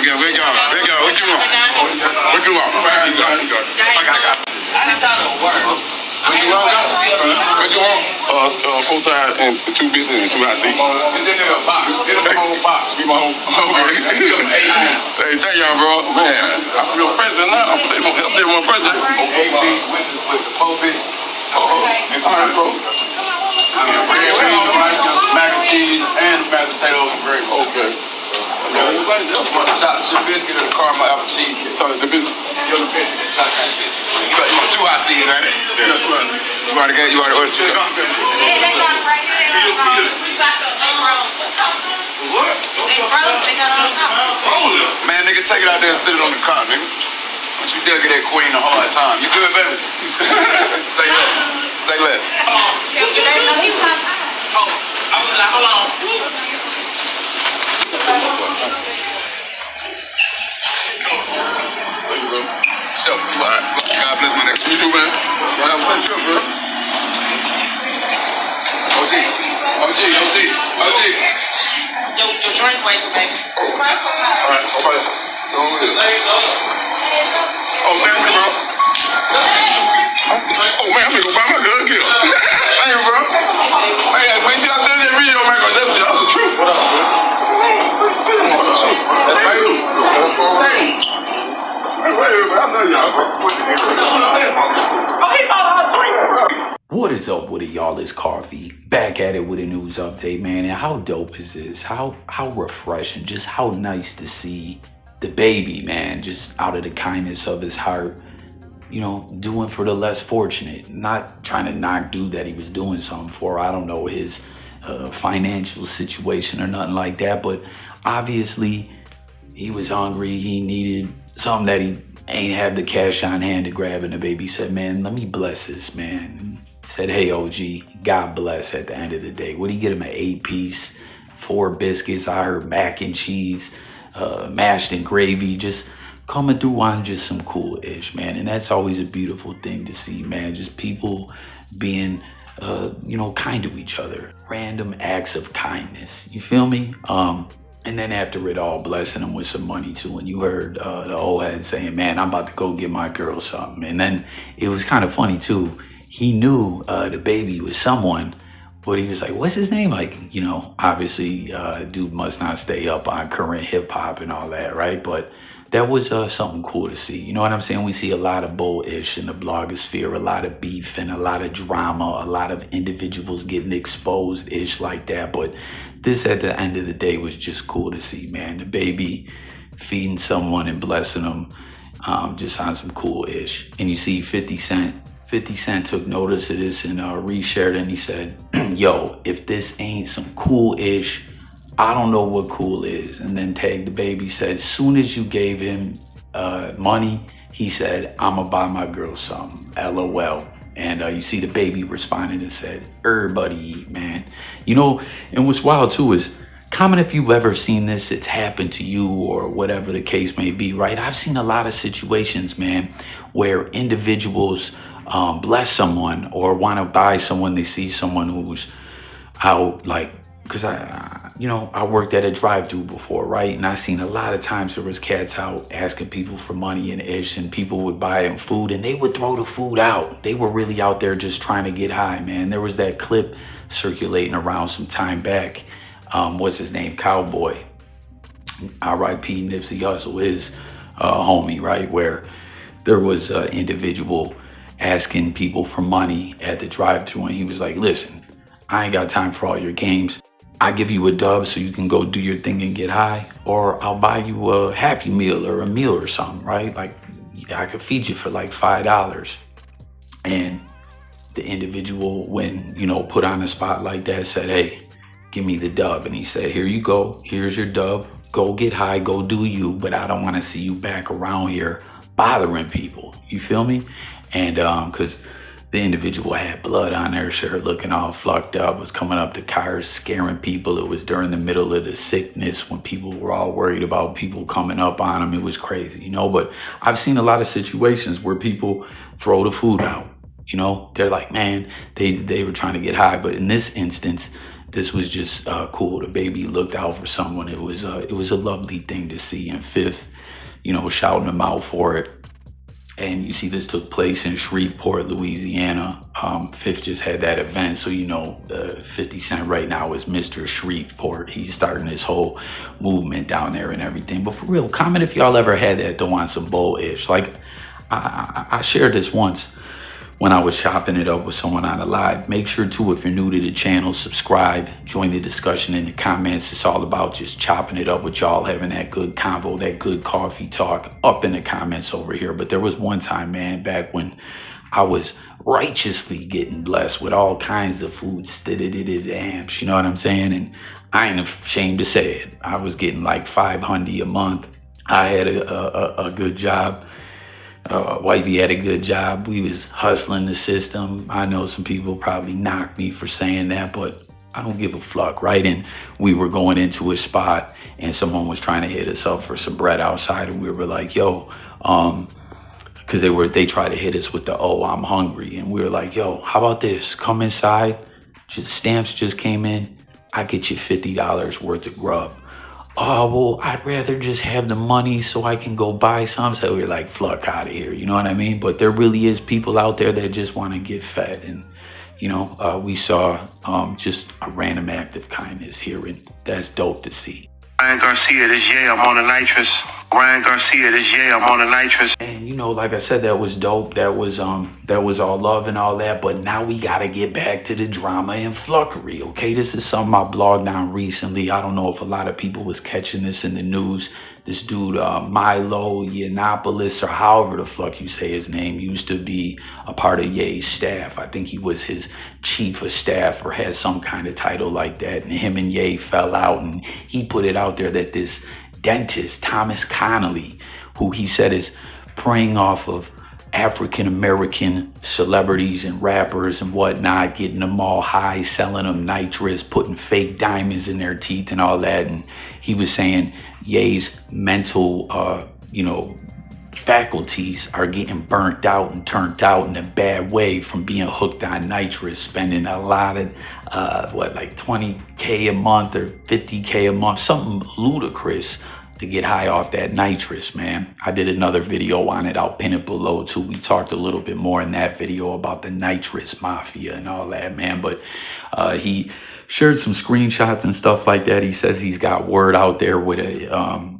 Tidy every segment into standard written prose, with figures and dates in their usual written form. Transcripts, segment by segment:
What you want? What you want? I got. I didn't try to work. What you want? Full time and 2 business and 2 hot seats. And then a box. Get a whole box. Give my whole. Hey, thank y'all, bro. Man, I feel president now. I'm still my president. 8 piece with the 4 piece. All right, bro. Mac and cheese and mashed potatoes and gravy. Okay. Chocolate chip biscuit and the caramel apple cheese. Sorry, the biscuit. The biscuit. Chocolate biscuit. You want 2 hot seeds, ain't it? Yeah, 2 hot seeds. You already ordered 2. What? Man, nigga, take it out there and sit it on the car, nigga. Don't you dare get that queen a hard time. You good, baby? Say less. Say less. Hold on. Thank you, bro. So, you all right? God bless my nigga. You too, man. Well, have a safe trip, bro. OG. Your drink wasted, baby. All right. So, thank you, bro. Oh, man, I'm gonna go buy my gun kill. Thank you, bro. Hey, make sure I send that video, man, because that's the truth. What up, bro? That's my dude. What is up with it, y'all? It's Coffee back at it with a news update, man. And how dope is this? How refreshing, just how nice to see the baby, man, just out of the kindness of his heart, you know, doing for the less fortunate, not trying to knock dude that he was doing something for. I don't know his financial situation or nothing like that, but obviously he was hungry. He needed something that he ain't have the cash on hand to grab, and the baby said, man, let me bless this, man. Said, hey, OG, God bless at the end of the day. What do you get him, an 8-piece, 4 biscuits? I heard mac and cheese, mashed in gravy, just coming through on just some cool-ish, man. And that's always a beautiful thing to see, man. Just people being, kind to each other. Random acts of kindness. You feel me? And then after it all, blessing him with some money too. And you heard the old head saying, man, I'm about to go get my girl something. And then it was kind of funny too. He knew the baby was someone, but he was like, what's his name? Like, obviously dude must not stay up on current hip hop and all that, right? But that was something cool to see. You know what I'm saying? We see a lot of bull-ish in the blogosphere, a lot of beef and a lot of drama, a lot of individuals getting exposed-ish like that. But this, at the end of the day, was just cool to see, man. The baby feeding someone and blessing them just on some cool-ish. And you see 50 Cent. 50 Cent took notice of this and reshared it, and he said, yo, if this ain't some cool-ish, I don't know what cool is. And then tagged the baby, said, soon as you gave him money, he said, I'ma buy my girl something, LOL. And you see the baby responded and said, everybody eat, man. And what's wild too is, comment if you've ever seen this, it's happened to you or whatever the case may be, right? I've seen a lot of situations, man, where individuals bless someone or want to buy someone. They see someone who's out, like, because I worked at a drive-thru before, right? And I seen a lot of times there was cats out asking people for money and ish, and people would buy them food and they would throw the food out. They were really out there just trying to get high, man. There was that clip circulating around some time back. What's his name? Cowboy. R.I.P. Nipsey Hussle, his homie, right? Where there was an individual asking people for money at the drive-thru, and he was like, listen, I ain't got time for all your games. I give you a dub so you can go do your thing and get high, or I'll buy you a Happy Meal or a meal or something, right? Like, I could feed you for like $5. And the individual, when, put on the spot like that, said, hey, give me the dub. And he said, here you go. Here's your dub. Go get high, go do you, but I don't want to see you back around here bothering people. You feel me? And because the individual had blood on their shirt, looking all fucked up, was coming up to cars, scaring people. It was during the middle of the sickness when people were all worried about people coming up on them. It was crazy, but I've seen a lot of situations where people throw the food out. They're like, man, they were trying to get high. But in this instance, this was just cool. The baby looked out for someone. It was a lovely thing to see. And Fifth, you know, shouting him out for it. And you see this took place in Shreveport, Louisiana. Fifth just had that event. So, you know, 50 Cent right now is Mr. Shreveport. He's starting this whole movement down there and everything. But for real, comment if y'all ever had that though on some bull-ish. Like, I shared this once when I was chopping it up with someone on the live. Make sure to, if you're new to the channel, subscribe, join the discussion in the comments. It's all about just chopping it up with y'all, having that good convo, that good coffee talk up in the comments over here. But there was one time, man, back when I was righteously getting blessed with all kinds of foods, damn, you know what I'm saying? And I ain't ashamed to say it. I was getting like $500 a month. I had a good job. Wifey had a good job. We was hustling the system. I know some people probably knocked me for saying that, but I don't give a fuck, right? And we were going into a spot and someone was trying to hit us up for some bread outside, and we were like, yo, because they tried to hit us with the, oh, I'm hungry. And we were like, yo, how about this? Come inside. Just stamps just came in. I get you $50 worth of grub. Oh, well, I'd rather just have the money so I can go buy some. So we're like, fuck out of here, you know what I mean? But there really is people out there that just want to get fed. And, you know, we saw just a random act of kindness here, and that's dope to see. Ryan Garcia, this yeah, I'm on the nitrous. Ryan Garcia, this yeah, I'm on the nitrous. And you know, like I said, that was dope. That was all love and all that. But now we gotta get back to the drama and fluckery. Okay, this is something I blogged on recently. I don't know if a lot of people was catching this in the news. This dude, Milo Yiannopoulos, or however the fuck you say his name, used to be a part of Ye's staff. I think he was his chief of staff or had some kind of title like that. And him and Ye fell out, and he put it out there that this dentist, Thomas Connolly, who he said is preying off of African-American celebrities and rappers and whatnot, getting them all high, selling them nitrous, putting fake diamonds in their teeth and all that. And he was saying Ye's mental, faculties are getting burnt out and turned out in a bad way from being hooked on nitrous, spending a lot of, like $20K a month or $50K a month, something ludicrous to get high off that nitrous, man. I did another video on it. I'll pin it below too. We talked a little bit more in that video about the nitrous mafia and all that, man. But he shared some screenshots and stuff like that. He says he's got word out there with a,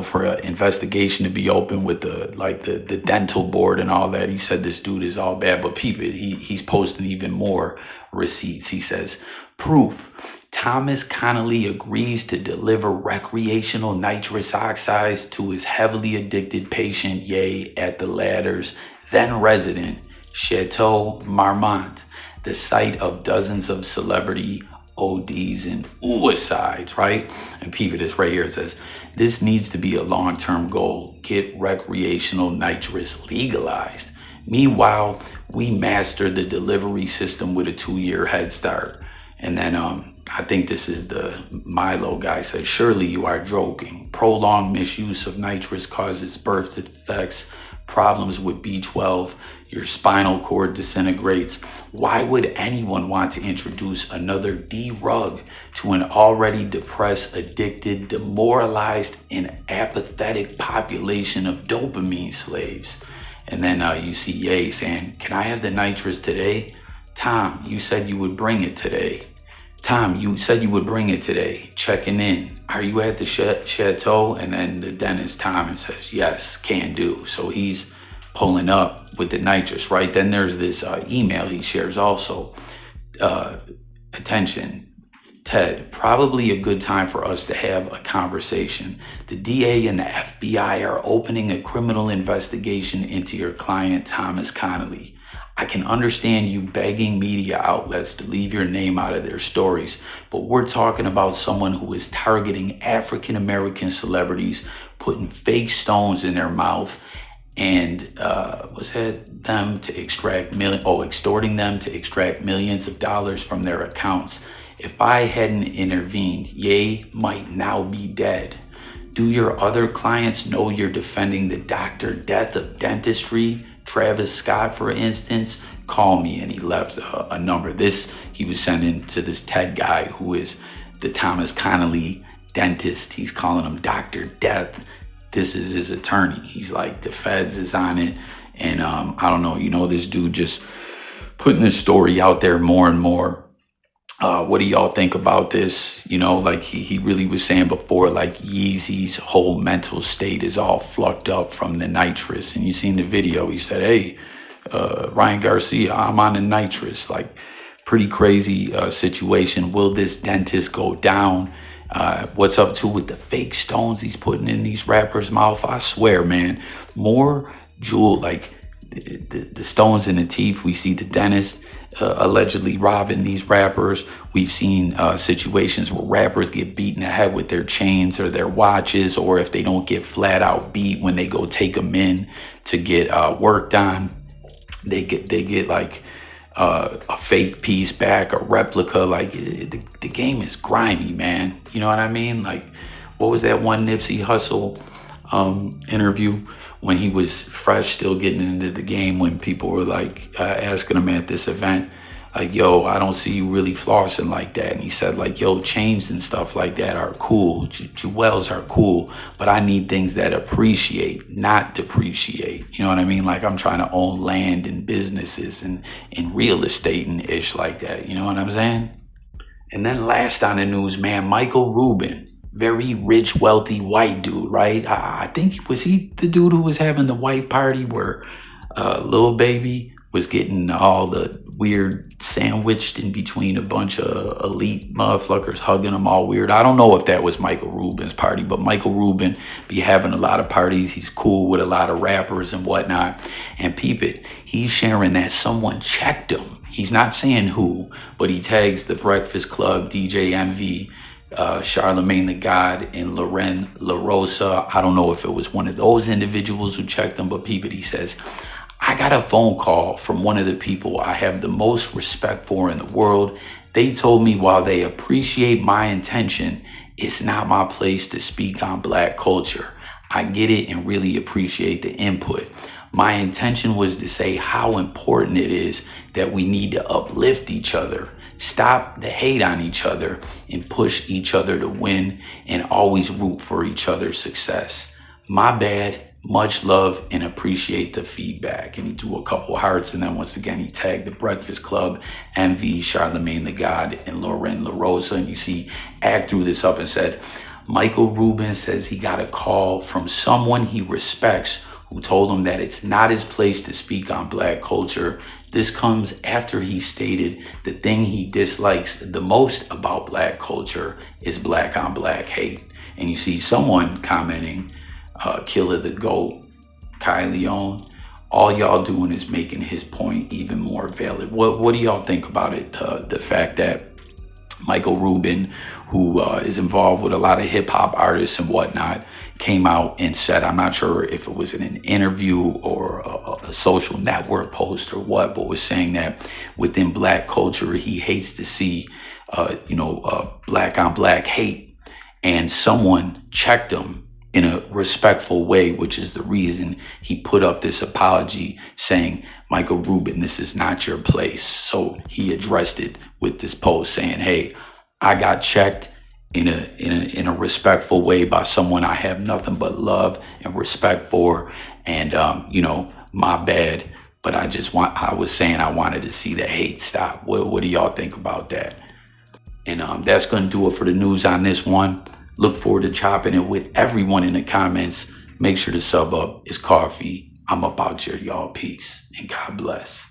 for an investigation to be open with the dental board and all that. He said this dude is all bad, but people, he's posting even more receipts. He says, proof. Thomas Connolly agrees to deliver recreational nitrous oxides to his heavily addicted patient Ye at the latter's then resident Chateau Marmont, the site of dozens of celebrity ODs and suicides, right? And people, this right here, it says, this needs to be a long-term goal. Get recreational nitrous legalized. Meanwhile, we mastered the delivery system with a 2-year head start. And then I think this is the Milo guy says, surely you are joking. Prolonged misuse of nitrous causes birth defects, problems with B12, your spinal cord disintegrates. Why would anyone want to introduce another drug to an already depressed, addicted, demoralized, and apathetic population of dopamine slaves? And then you see Ye saying, can I have the nitrous today? Tom, you said you would bring it today. Tom, you said you would bring it today. Checking in. Are you at the chateau? And then the dentist, Tom, says, yes, can do. So he's pulling up with the nitrous, right? Then there's this email he shares also. Attention, Ted, probably a good time for us to have a conversation. The DA and the FBI are opening a criminal investigation into your client, Thomas Connolly. I can understand you begging media outlets to leave your name out of their stories, but we're talking about someone who is targeting African-American celebrities, putting fake stones in their mouth, and extorting them to extract millions of dollars from their accounts. If I hadn't intervened, Ye might now be dead. Do your other clients know you're defending the Dr. Death of dentistry, Travis Scott, for instance, call me. And he left a number. This he was sending to this TED guy who is the Thomas Connolly dentist. He's calling him Dr. Death. This is his attorney. He's like, the feds is on it. And I don't know, you know, this dude just putting this story out there more and more. What do y'all think about this? You know, like he really was saying before, like Yeezy's whole mental state is all flucked up from the nitrous. And you seen the video, he said, hey, Ryan Garcia, I'm on the nitrous. Like, pretty crazy situation. Will this dentist go down? What's up too with the fake stones he's putting in these rappers' mouth? I swear, man, more jewel, like the stones in the teeth. We see the dentist allegedly robbing these rappers. We've seen situations where rappers get beat in the head with their chains or their watches, or if they don't get flat out beat when they go take them in to get worked on, they get like a fake piece back, a replica. Like the game is grimy, man. You know what I mean? Like, what was that one Nipsey Hussle interview when he was fresh, still getting into the game, when people were like asking him at this event, like, yo, I don't see you really flossing like that. And he said, like, yo, chains and stuff like that are cool. Jewels are cool, but I need things that appreciate, not depreciate. You know what I mean? Like, I'm trying to own land and businesses and real estate and ish like that. You know what I'm saying? And then last on the news, man, Michael Rubin, very rich, wealthy white dude, right? I think, was he the dude who was having the white party where Lil Baby was getting all the weird sandwiched in between a bunch of elite motherfuckers hugging him all weird? I don't know if that was Michael Rubin's party, but Michael Rubin be having a lot of parties. He's cool with a lot of rappers and whatnot. And peep it, he's sharing that someone checked him. He's not saying who, but he tags the Breakfast Club, DJ MV, Charlemagne the God, and Loren LaRosa. I don't know if it was one of those individuals who checked him, but peep it, he says, I got a phone call from one of the people I have the most respect for in the world. They told me while they appreciate my intention, it's not my place to speak on Black culture. I get it and really appreciate the input. My intention was to say how important it is that we need to uplift each other, stop the hate on each other, and push each other to win, and always root for each other's success. My bad. Much love and appreciate the feedback. And he threw a couple hearts, and then once again he tagged the Breakfast Club, MV, Charlemagne the God, and Loren LaRosa. And you see Act threw this up and said, Michael Rubin says he got a call from someone he respects who told him that it's not his place to speak on Black culture. This comes after he stated the thing he dislikes the most about Black culture is Black on Black hate. And you see someone commenting, Killer the GOAT, Kai Leon, all y'all doing is making his point even more valid. What do y'all think about it? The fact that Michael Rubin, who is involved with a lot of hip hop artists and whatnot, came out and said, I'm not sure if it was in an interview or a social network post or what, but was saying that within Black culture, he hates to see, Black on Black hate. And someone checked him in a respectful way, which is the reason he put up this apology saying, Michael Rubin, this is not your place. So he addressed it with this post saying, hey, I got checked in a respectful way by someone I have nothing but love and respect for. And, my bad. But I was saying I wanted to see the hate stop. What do y'all think about that? And that's going to do it for the news on this one. Look forward to chopping it with everyone in the comments. Make sure to sub up. It's Coffee. I'm up out here, y'all. Peace and God bless.